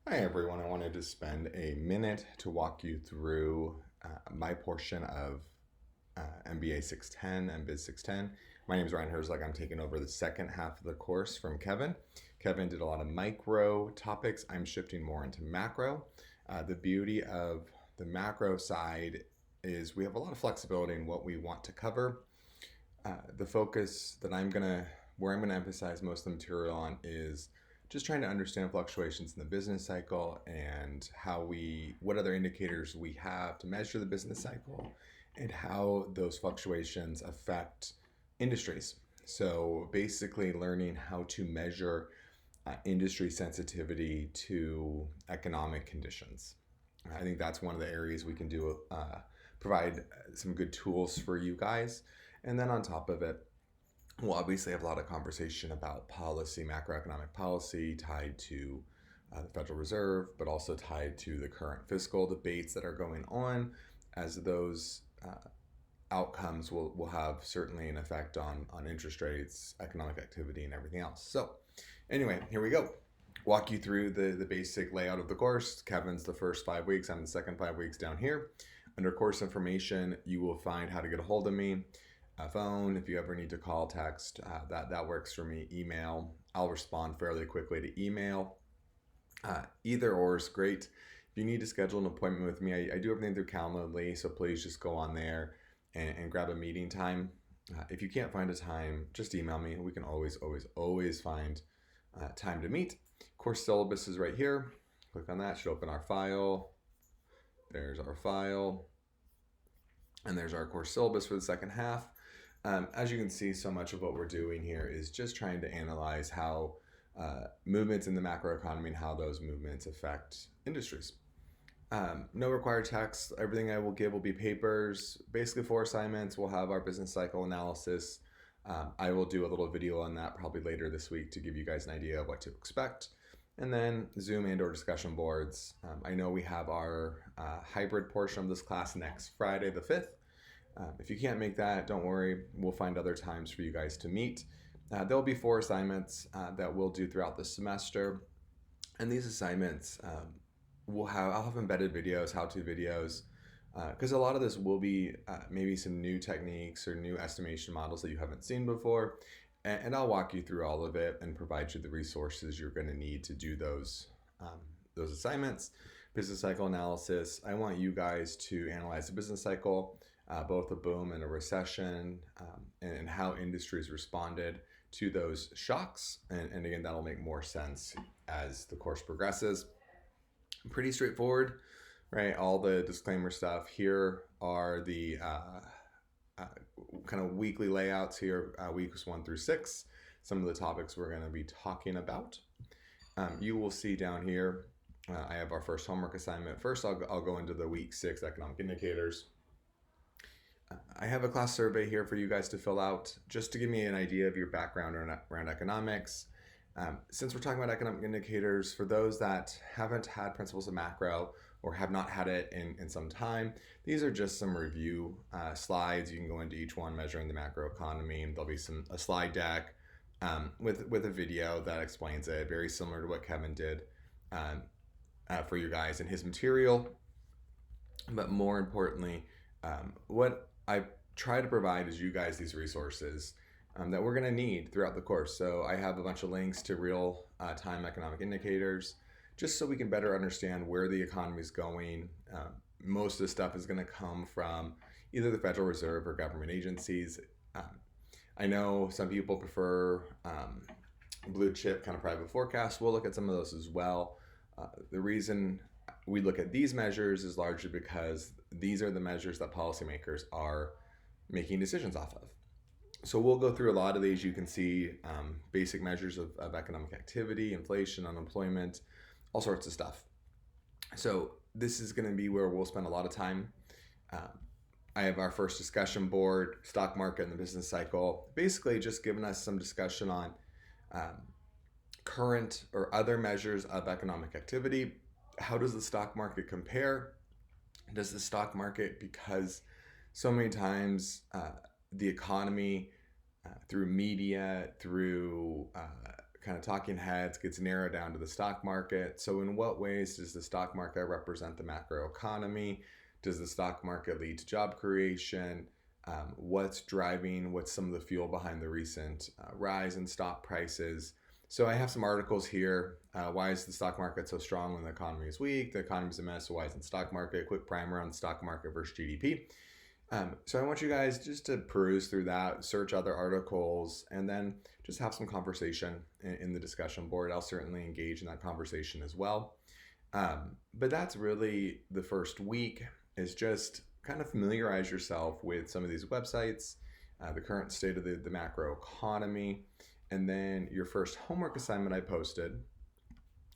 Hi everyone, I wanted to spend a minute to walk you through my portion of MBA 610 and Biz 610. My name is Ryan Herzog. I'm taking over the second half of the course from Kevin. Kevin did a lot of micro topics. I'm shifting more into macro. The beauty of the macro side is we have a lot of flexibility in what we want to cover. The focus that where I'm gonna emphasize most of the material on is just trying to understand fluctuations in the business cycle and what other indicators we have to measure the business cycle and how those fluctuations affect industries. So basically learning how to measure industry sensitivity to economic conditions. I think that's one of the areas we can provide some good tools for you guys. And then on top of it, we'll obviously have a lot of conversation about policy, macroeconomic policy tied to the Federal Reserve, but also tied to the current fiscal debates that are going on, as those outcomes will have certainly an effect on interest rates, economic activity, and everything else. So, anyway, here we go. Walk you through the basic layout of the course. Kevin's the first 5 weeks, I'm the second 5 weeks down here. Under course information, you will find how to get a hold of me. Phone, if you ever need to call, text, that works for me. Email, I'll respond fairly quickly to email. Either or is great. If you need to schedule an appointment with me, I do everything through Calendly, so please just go on there and grab a meeting time. If you can't find a time, just email me. We can always find time to meet. Course syllabus is right here. Click on that, should open our file. There's our file. And there's our course syllabus for the second half. As you can see, so much of what we're doing here is just trying to analyze how movements in the macroeconomy and how those movements affect industries. No required text. Everything I will give will be papers. Basically 4 assignments. We'll have our business cycle analysis. I will do a little video on that probably later this week to give you guys an idea of what to expect. And then Zoom and or discussion boards. I know we have our hybrid portion of this class next Friday the 5th. If you can't make that, don't worry. We'll find other times for you guys to meet. There'll be 4 assignments that we'll do throughout the semester. And these assignments, I'll have embedded videos, how-to videos, because a lot of this will be maybe some new techniques or new estimation models that you haven't seen before. And I'll walk you through all of it and provide you the resources you're going to need to do those assignments. Business cycle analysis. I want you guys to analyze the business cycle, both a boom and a recession, and how industries responded to those shocks. And again, that'll make more sense as the course progresses. Pretty straightforward, right? All the disclaimer stuff. Here are the kind of weekly layouts here, weeks 1 through 6. Some of the topics we're going to be talking about. You will see down here, I have our first homework assignment. First, I'll go into the week 6 economic indicators. I have a class survey here for you guys to fill out, just to give me an idea of your background around economics. Since we're talking about economic indicators, for those that haven't had principles of macro or have not had it in some time, these are just some review slides. You can go into each one measuring the macro economy, and there'll be a slide deck with a video that explains it, very similar to what Kevin did for you guys in his material. But more importantly, what I try to provide is you guys these resources that we're going to need throughout the course. So I have a bunch of links to real-time economic indicators, just so we can better understand where the economy is going. Most of the stuff is going to come from either the Federal Reserve or government agencies. I know some people prefer blue chip kind of private forecasts. We'll look at some of those as well. The reason we look at these measures is largely because these are the measures that policymakers are making decisions off of. So we'll go through a lot of these. You can see basic measures of economic activity, inflation, unemployment, all sorts of stuff. So this is going to be where we'll spend a lot of time. I have our first discussion board, stock market and the business cycle, basically just giving us some discussion on current or other measures of economic activity. How does the stock market compare? Does the stock market, because so many times the economy, through media, through kind of talking heads gets narrowed down to the stock market. So in what ways does the stock market represent the macro economy? Does the stock market lead to job creation? What's some of the fuel behind the recent rise in stock prices? So I have some articles here. Why is the stock market so strong when the economy is weak? The economy is a mess, so why isn't the stock market? Quick primer on the stock market versus GDP. So I want you guys just to peruse through that, search other articles, and then just have some conversation in the discussion board. I'll certainly engage in that conversation as well. But that's really the first week, is just kind of familiarize yourself with some of these websites, the current state of the macro economy, and then your first homework assignment I posted,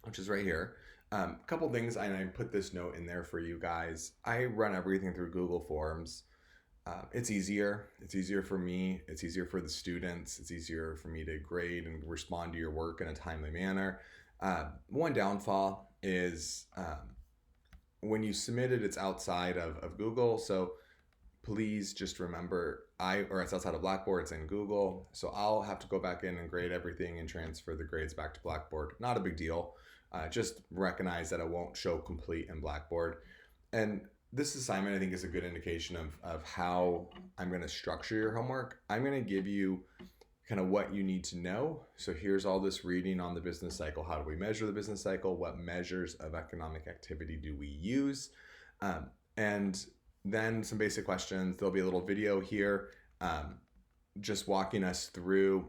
which is right here. A couple things, and I put this note in there for you guys. I run everything through Google Forms. It's easier. It's easier for me. It's easier for the students. It's easier for me to grade and respond to your work in a timely manner. One downfall is when you submit it, it's outside of Google. So please just remember, it's outside of Blackboard, it's in Google. So I'll have to go back in and grade everything and transfer the grades back to Blackboard. Not a big deal. Just recognize that it won't show complete in Blackboard. And this assignment, I think, is a good indication of how I'm going to structure your homework. I'm going to give you kind of what you need to know. So here's all this reading on the business cycle. How do we measure the business cycle? What measures of economic activity do we use? And then some basic questions. There'll be a little video here just walking us through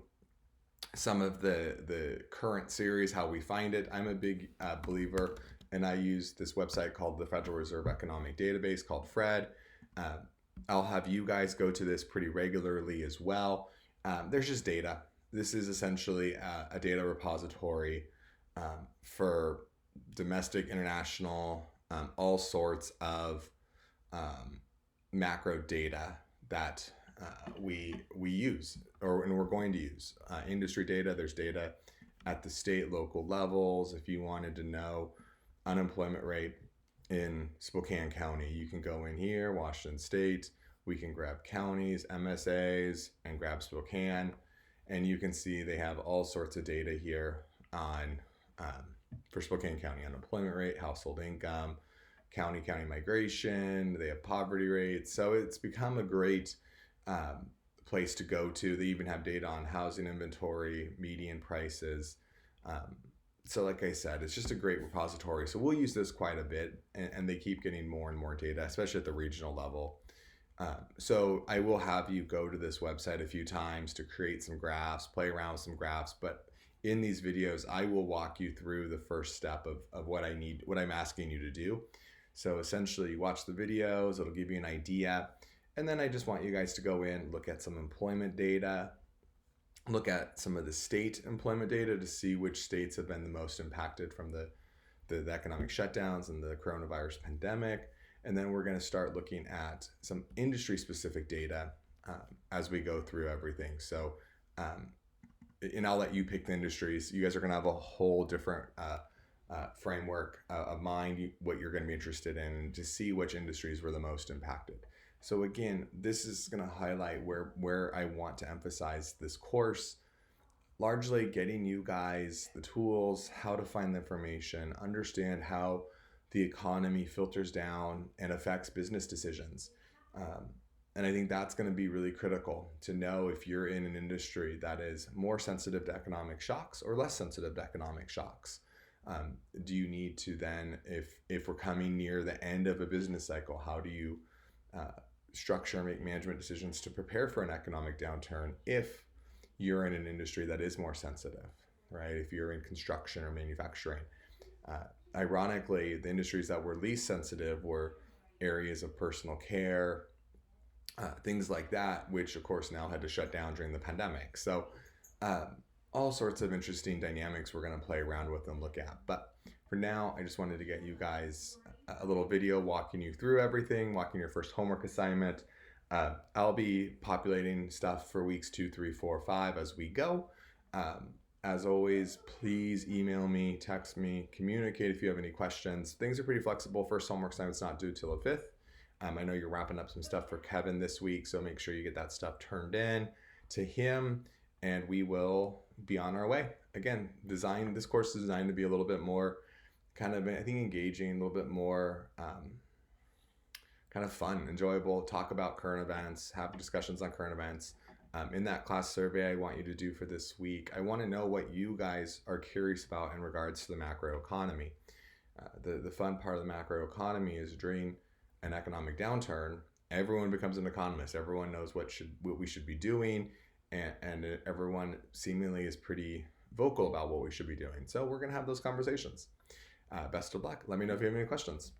some of the current series, how we find it. I'm a big believer, and I use this website called the Federal Reserve Economic Database called FRED. I'll have you guys go to this pretty regularly as well. There's just data. This is essentially a data repository for domestic, international, all sorts of macro data that we use, and we're going to use. Industry data, there's data at the state, local levels. If you wanted to know unemployment rate in Spokane County, you can go in here, Washington State. We can grab counties, MSAs, and grab Spokane, and you can see they have all sorts of data here on for Spokane County: unemployment rate, household income, county migration. They have poverty rates, so it's become a great place to go to. They even have data on housing inventory, median prices. So like I said, it's just a great repository. So we'll use this quite a bit, and they keep getting more and more data, especially at the regional level. So I will have you go to this website a few times to create some graphs, play around with some graphs. But in these videos, I will walk you through the first step of what I'm asking you to do. So essentially, you watch the videos, it'll give you an idea. And then I just want you guys to go in, look at some employment data, look at some of the state employment data to see which states have been the most impacted from the economic shutdowns and the coronavirus pandemic. And then we're going to start looking at some industry-specific data as we go through everything. So, and I'll let you pick the industries. You guys are going to have a whole different framework of mind, what you're going to be interested in, to see which industries were the most impacted. So again, this is going to highlight where I want to emphasize this course, largely getting you guys the tools, how to find the information, understand how the economy filters down and affects business decisions. And I think that's going to be really critical to know if you're in an industry that is more sensitive to economic shocks or less sensitive to economic shocks. Do you need to then, if we're coming near the end of a business cycle, how do you structure and make management decisions to prepare for an economic downturn if you're in an industry that is more sensitive, right? If you're in construction or manufacturing. Ironically, the industries that were least sensitive were areas of personal care, things like that, which of course now had to shut down during the pandemic. So all sorts of interesting dynamics we're going to play around with and look at. But for now, I just wanted to get you guys a little video walking you through everything, walking your first homework assignment. I'll be populating stuff for weeks 2, 3, 4, 5 as we go. As always, please email me, text me, communicate if you have any questions. Things are pretty flexible. First homework assignment's not due till the 5th. I know you're wrapping up some stuff for Kevin this week, so make sure you get that stuff turned in to him, and we will be on our way. again, this course is designed to be a little bit more kind of, I think, engaging, a little bit more kind of fun, enjoyable, talk about current events, have discussions on current events. In that class survey I want you to do for this week, I want to know what you guys are curious about in regards to the macroeconomy. The fun part of the macroeconomy is during an economic downturn, everyone becomes an economist. Everyone knows what we should be doing, and everyone seemingly is pretty vocal about what we should be doing. So we're going to have those conversations. Best of luck. Let me know if you have any questions.